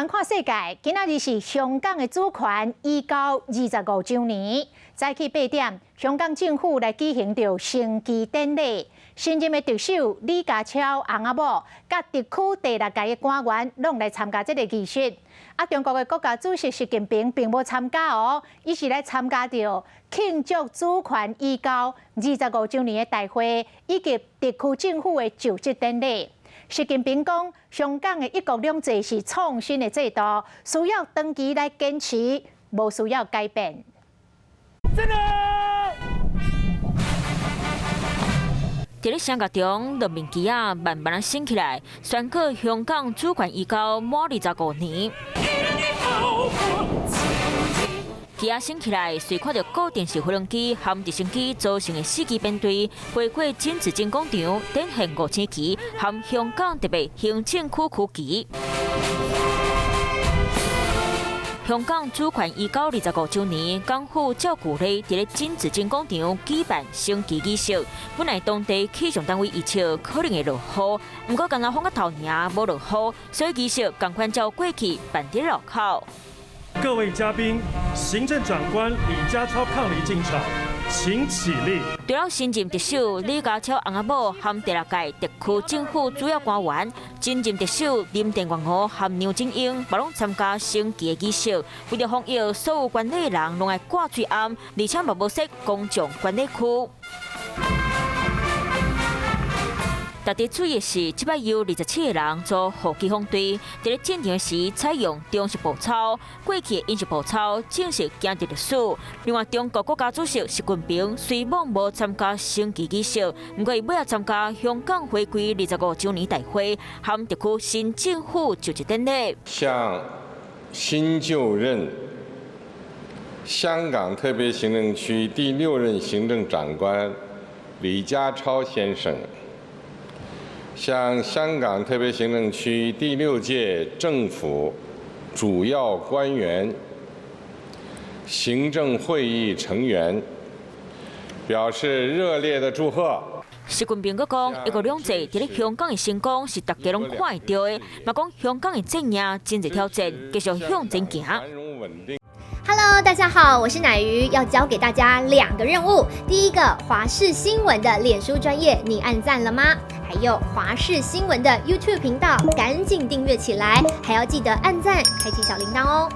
环看世界，今仔日是香港的主权移交25周年。早起8点，香港政府来举行着升旗典礼。新任的特首李家超翁仔某，甲特区第6届的官员拢来参加这个仪式。中国的国家主席习近平并无参加哦，伊是来参加着庆祝主权移交25周年的大会，以及特区政府的就职典礼。习近平讲，香港的一国两制是创新的制度，需要长期来坚持，无需要改变。伫咧相隔中，人民旗啊慢慢升起来，宣告香港主权移交满25年。旗啊升起来，随看到固定式飞龙机和直升机组成的4支编队，飞过金紫荆广场，展现5000旗和香港特别行政区区旗。香港主权移交25周年，港府照旧例伫咧金紫荆广场举办升旗仪式。本来当地气象单位预测可能会落雨，不过刚刚风个头尔无落雨，所以仪式赶快照过去办伫路口。各位嘉宾，行政长官李家超伉俪进场，请起立。除了新任特首李家超翁仔某和第6届特区政府主要官员，前任特首林郑月娥和梁振英也拢参加升旗的仪式。为了防疫，所有管理人拢爱挂嘴暗，而且嘛无设公众管理区。值得注意的是，这摆有27个人做护旗方队，在咧进场时采用中式步操，过去的英式步操正式行入历史。另外，中国国家主席习近平虽然无参加升旗仪式，不过伊尾也参加香港回归25周年大会和特区新政府就职典礼。向新就任香港特别行政区第6任行政长官李家超先生。向香港特别行政区第6届政府主要官员、行政会议成员表示热烈的祝贺。习近平阁讲，一国两制伫咧香港的成功是大家拢看会到的，嘛讲香港的镇压真侪挑战，继续向前行。Hello， 大家好，我是乃瑜，要教给大家2个任务。第一个，华视新闻的脸书专页，你按赞了吗？还有华视新闻的 YouTube 频道，赶紧订阅起来，还要记得按赞，开启小铃铛哦。